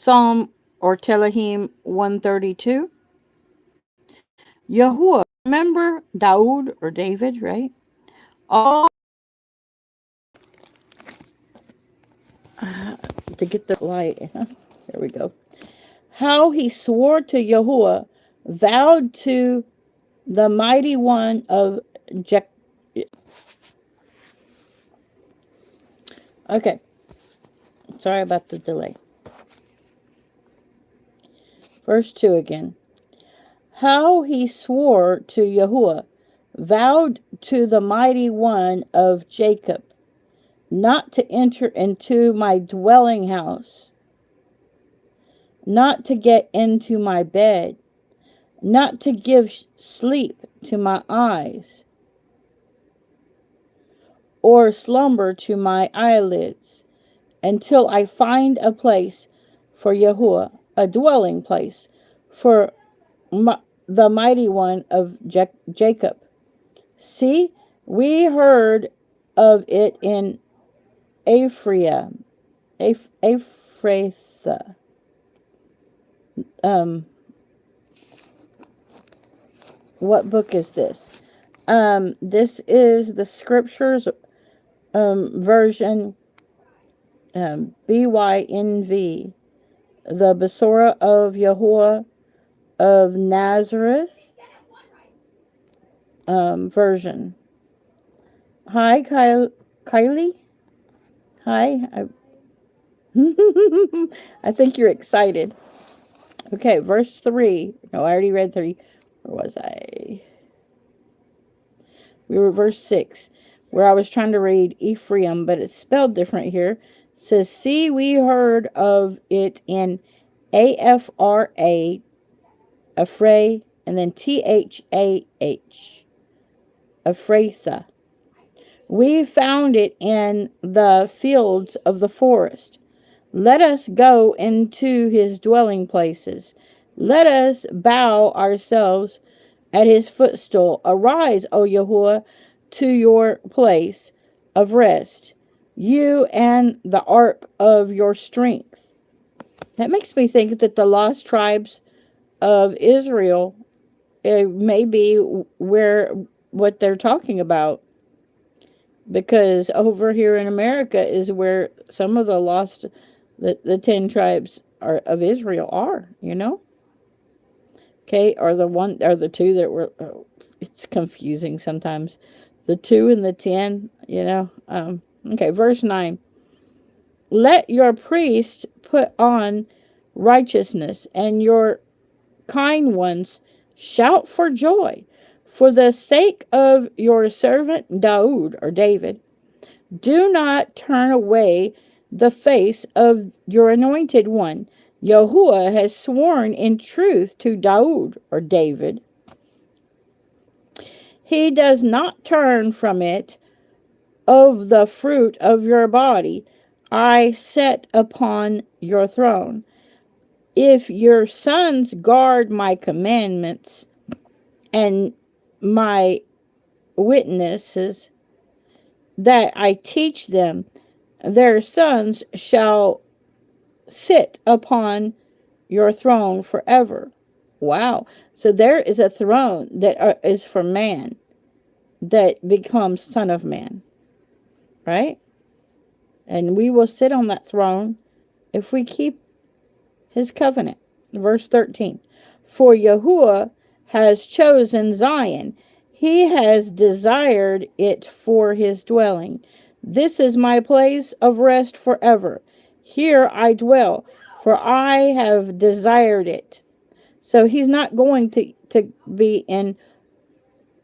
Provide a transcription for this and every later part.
Psalm or Tehillim 132. Yahuwah, remember Daud or David, right? All to get the light. There we go. How he swore to Yahuwah, vowed to the mighty one of Jacob. Okay, sorry about the delay. Verse 2 again. How he swore to Yahuwah, vowed to the mighty one of Jacob, not to enter into my dwelling house, not to get into my bed, not to give sleep to my eyes, or slumber to my eyelids, until I find a place for Yahuwah, a dwelling place for the mighty one of Jacob. See, we heard of it in Ephraim, Ephrathah. What book is this? This is the scriptures version, BYNV, the Besorah of Yahuwah of Nazareth version. Hi, Kylie. Hi. I think you're excited. Okay, verse 3. No, I already read 3. Where was I? We were verse 6, where I was trying to read Ephraim, but it's spelled different here. It says, see, we heard of it in AFRA, Afray, and then THAH, Ephrathah. We found it in the fields of the forest. Let us go into his dwelling places. Let us bow ourselves at his footstool. Arise, O Yahuwah, to your place of rest, you and the ark of your strength. That makes me think that the lost tribes of Israel, it may be where what they're talking about, because over here in America is where some of the lost, the 10 tribes of Israel are, okay, or the two that were, it's confusing sometimes, the 2 and the 10, okay, verse 9. Let your priest put on righteousness, and your kind ones shout for joy. For the sake of your servant Daud, or David, do not turn away the face of your anointed one. Yahuwah has sworn in truth to Daud, or David. He does not turn from it. Of the fruit of your body I set upon your throne. If your sons guard my commandments and my witnesses that I teach them, their sons shall sit upon your throne forever. Wow. So there is a throne that is for man that becomes son of man, right? And we will sit on that throne if we keep his covenant. Verse 13. For Yahuwah has chosen Zion. He has desired it for his dwelling. This is my place of rest forever. Here I dwell, for I have desired it. So he's not going to be in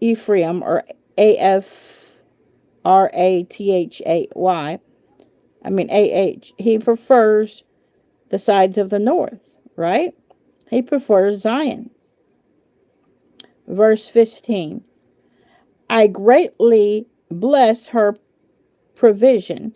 Ephraim, or AFRATHAY. I mean AH. He prefers the sides of the north, right? He prefers Zion. Verse 15. I greatly bless her provision.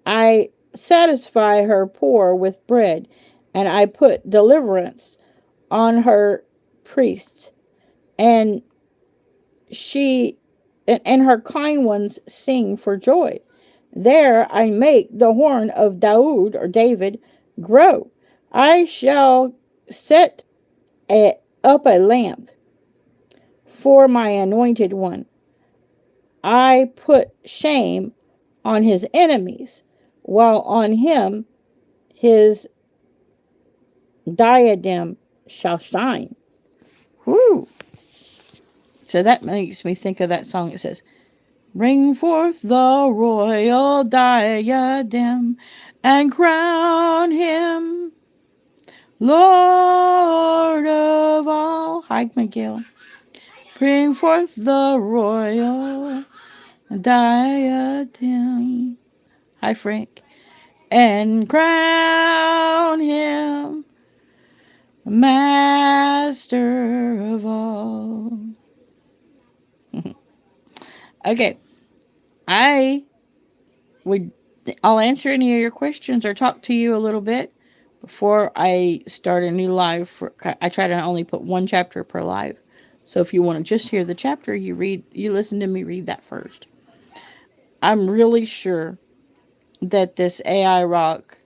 I satisfy her poor with bread, and I put deliverance on her priests, and her kind ones sing for joy. There I make the horn of Daud, or David, grow. I shall set up a lamp for my anointed one. I put shame on his enemies, while on him his diadem shall shine. Whoo! So that makes me think of that song. It says, bring forth the royal diadem and crown him Lord of all. Hi, McGill. Bring forth the royal diadem. Hi, Frank. And crown him master of all. Okay, I would. I'll answer any of your questions or talk to you a little bit before I start a new live. I try to only put one chapter per live. So if you want to just hear the chapter, you listen to me read that first. I'm really sure that this AI rock,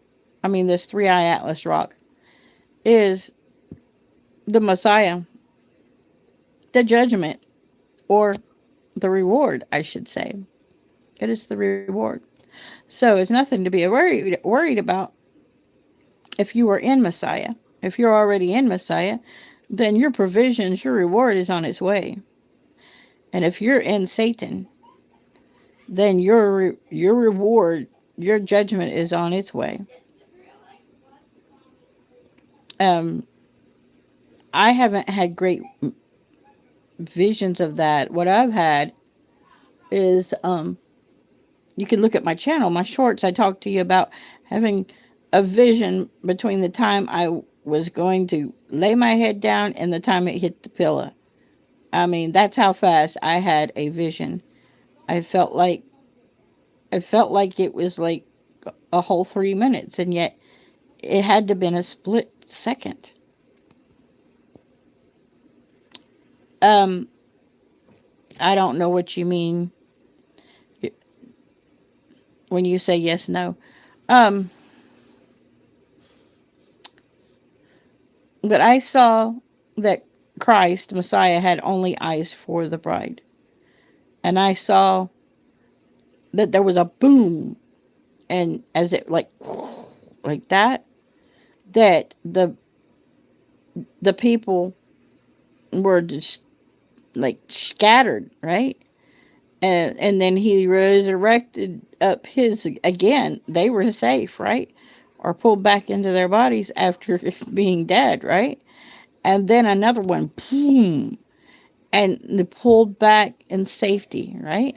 this 3i Atlas rock, is the Messiah, the judgment, or the reward, I should say. It is the reward. So it's nothing to be worried about if you are in Messiah. If you're already in Messiah, then your provisions, your reward is on its way. And if you're in Satan, then your reward, your judgment is on its way. I haven't had great visions of that. What I've had is you can look at my channel, my shorts. I talked to you about having a vision between the time I was going to lay my head down and the time it hit the pillow. That's how fast I had a vision. I felt like it was like a whole 3 minutes, and yet it had to have been a split second. I don't know what you mean when you say yes, no. But I saw that Christ, Messiah, had only eyes for the bride. And I saw that there was a boom, and as it like that, that the people were just like scattered, right? And then he resurrected up his again. They were safe, right? Or pulled back into their bodies after being dead, right? And then another one, boom, and they pulled back in safety, right?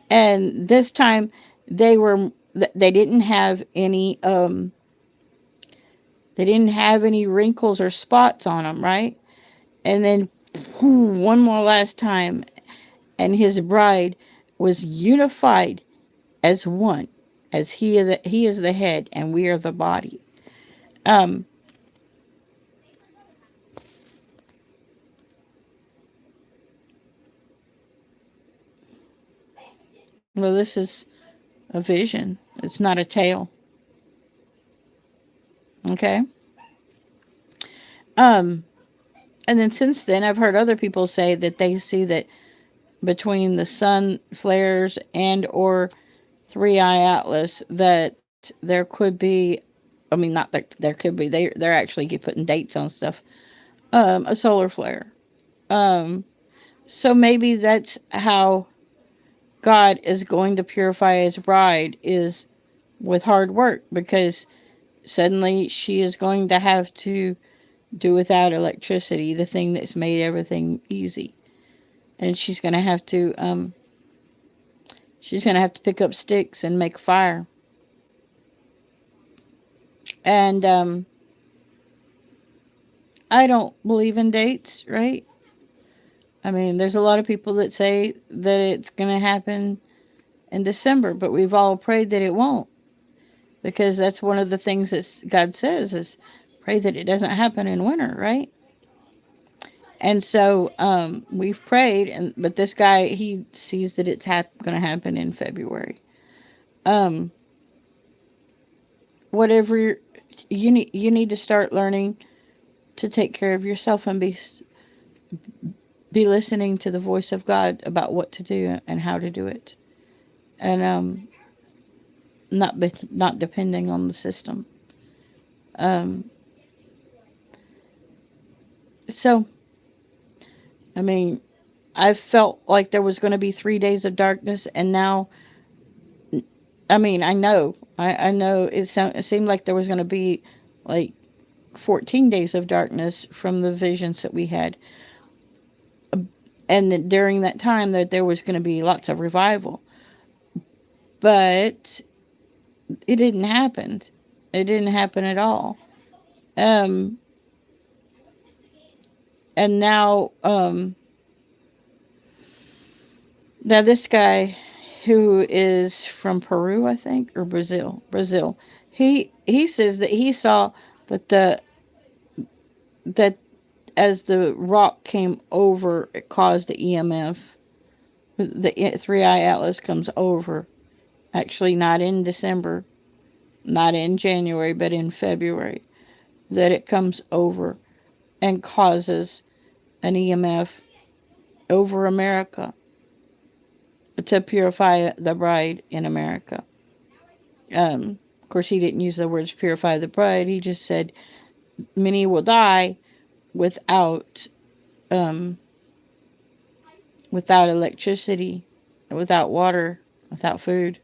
And this time they didn't have any wrinkles or spots on them, right? And then boom, one more last time, and his bride was unified as one, as he is the head and we are the body. Well, this is a vision. It's not a tale. Okay. And then since then, I've heard other people say that they see that between the sun flares and or 3i Atlas, that there could be, not that there could be, they're actually putting dates on stuff, a solar flare. So maybe that's how God is going to purify his bride, is with hard work, because suddenly she is going to have to do without electricity, the thing that's made everything easy. And she's going to have to pick up sticks and make fire. And I don't believe in dates, right? There's a lot of people that say that it's going to happen in December, but we've all prayed that it won't, because that's one of the things that God says is pray that it doesn't happen in winter, right? And so we've prayed, but this guy, he sees that it's going to happen in February. Whatever you need to start learning to take care of yourself and be listening to the voice of God about what to do and how to do it, and not depending on the system. Um, so I mean, I felt like there was going to be 3 days of darkness, and now, I mean, I know it seemed like there was going to be like 14 days of darkness from the visions that we had, and that during that time that there was going to be lots of revival, but it didn't happen. It didn't happen at all. Um, and now this guy who is from Peru, I think, or Brazil, he says that he saw that that as the rock came over, it caused the EMF. The 3i Atlas comes over, actually not in December, not in January, but in February, that it comes over and causes an EMF over America to purify the bride in America. Of course, he didn't use the words purify the bride. He just said many will die without without electricity, without water, without food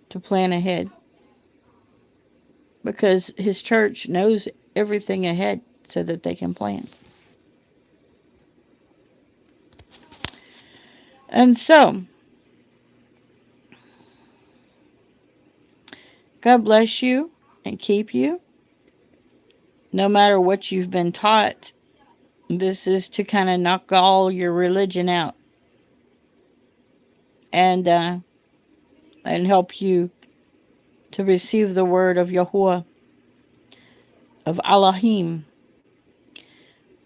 to plan ahead. Because his church knows everything ahead so that they can plan. And so, God bless you and keep you. No matter what you've been taught, this is to kind of knock all your religion out and help you to receive the word of Yahuwah, of Elohim,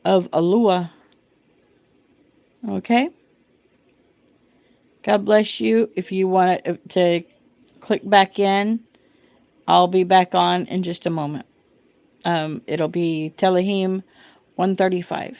of Alua. Okay? God bless you. If you want to click back in, I'll be back on in just a moment. It'll be Tehillim 135.